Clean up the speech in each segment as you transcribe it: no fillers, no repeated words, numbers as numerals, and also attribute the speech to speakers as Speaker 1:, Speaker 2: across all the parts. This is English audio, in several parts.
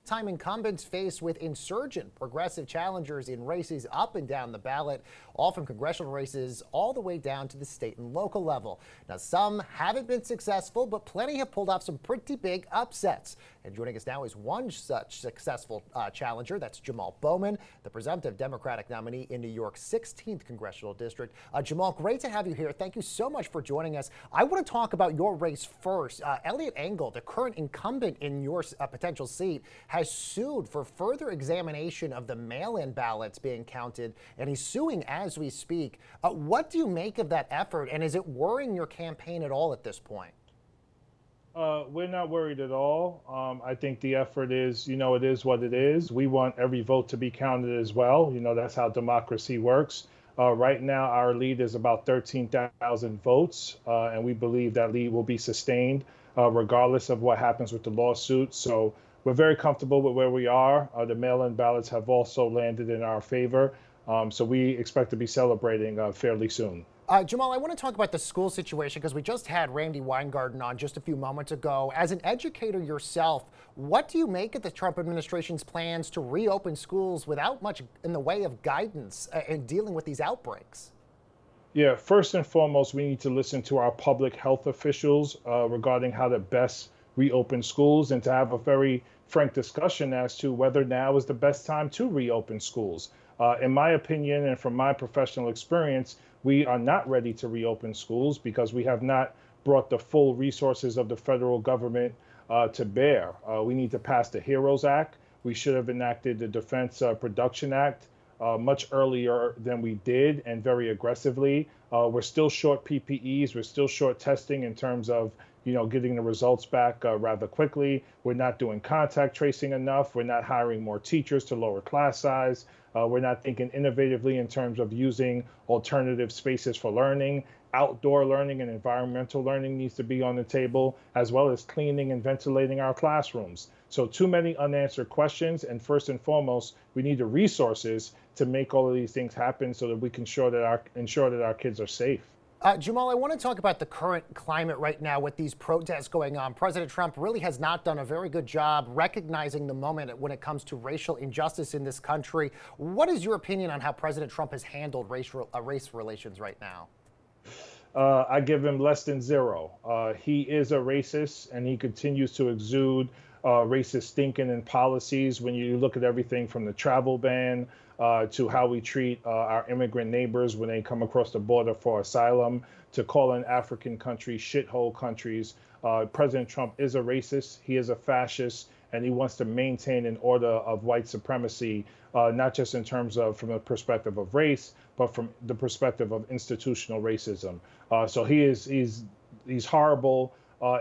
Speaker 1: time incumbents face with insurgent progressive challengers in races up and down the ballot, all from congressional races all the way down to the state and local level. Now, some haven't been successful, but plenty have pulled off some pretty big upsets. And joining us now is one such successful challenger. That's Jamaal Bowman, the presumptive Democratic nominee in New York's 16th Congressional District. Jamaal, great to have you here. Thank you so much for joining us. I want to talk about your race first. Eliot Engel, the current incumbent in your potential seat, has sued for further examination of the mail-in ballots being counted, and he's suing as we speak. What do you make of that effort, and is it worrying your campaign at all at this point?
Speaker 2: We're not worried at all. I think the effort is, it is what it is. We want every vote to be counted as well. That's how democracy works. Right now, our lead is about 13,000 votes, and we believe that lead will be sustained regardless of what happens with the lawsuit. So we're very comfortable with where we are. The mail-in ballots have also landed in our favor. So we expect to be celebrating fairly soon.
Speaker 1: Jamaal, I want to talk about the school situation because we just had Randy Weingarten on just a few moments ago. As an educator yourself, what do you make of the Trump administration's plans to reopen schools without much in the way of guidance in dealing with these outbreaks?
Speaker 2: Yeah, first and foremost, we need to listen to our public health officials regarding how to best reopen schools and to have a very frank discussion as to whether now is the best time to reopen schools. In my opinion, and from my professional experience, we are not ready to reopen schools because we have not brought the full resources of the federal government to bear. We need to pass the HEROES Act. We should have enacted the Defense Production Act much earlier than we did and very aggressively. We're still short PPEs. We're still short testing in terms of getting the results back rather quickly. We're not doing contact tracing enough. We're not hiring more teachers to lower class size. We're not thinking innovatively in terms of using alternative spaces for learning. Outdoor learning and environmental learning needs to be on the table, as well as cleaning and ventilating our classrooms. So too many unanswered questions. And first and foremost, we need the resources to make all of these things happen so that we can ensure that our kids are safe.
Speaker 1: Jamaal, I want to talk about the current climate right now with these protests going on. President Trump really has not done a very good job recognizing the moment when it comes to racial injustice in this country. What is your opinion on how President Trump has handled race relations right now?
Speaker 2: I give him less than zero. He is a racist, and he continues to exude racist thinking and policies. When you look at everything from the travel ban to how we treat our immigrant neighbors when they come across the border for asylum, to calling African countries shithole countries. President Trump is a racist. He is a fascist, and he wants to maintain an order of white supremacy, not just in terms of from the perspective of race, but from the perspective of institutional racism. So he's horrible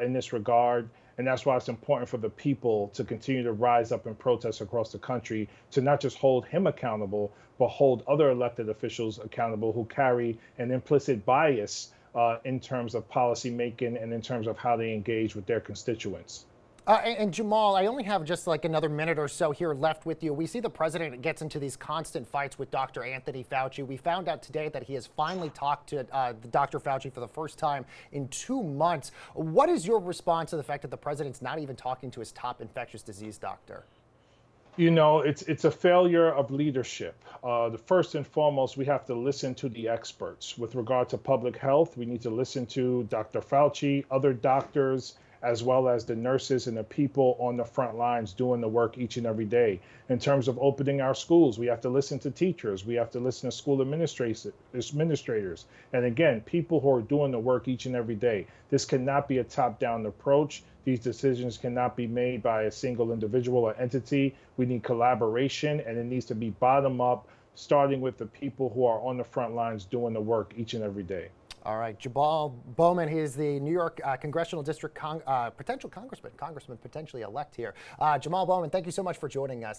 Speaker 2: in this regard. And that's why it's important for the people to continue to rise up and protest across the country, to not just hold him accountable, but hold other elected officials accountable who carry an implicit bias in terms of policy making and in terms of how they engage with their constituents.
Speaker 1: And Jamaal, I only have just like another minute or so here left with you. We see the president gets into these constant fights with Dr. Anthony Fauci. We found out today that he has finally talked to Dr. Fauci for the first time in 2 months. What is your response to the fact that the president's not even talking to his top infectious disease doctor?
Speaker 2: It's a failure of leadership. The first and foremost, we have to listen to the experts. With regard to public health, we need to listen to Dr. Fauci, other doctors, as well as the nurses and the people on the front lines doing the work each and every day. In terms of opening our schools, we have to listen to teachers. We have to listen to school administrators. And again, people who are doing the work each and every day. This cannot be a top-down approach. These decisions cannot be made by a single individual or entity. We need collaboration, and it needs to be bottom-up, starting with the people who are on the front lines doing the work each and every day.
Speaker 1: All right, Jamaal Bowman, he is the New York Congressional District potential congressman potentially elect here. Jamaal Bowman, thank you so much for joining us.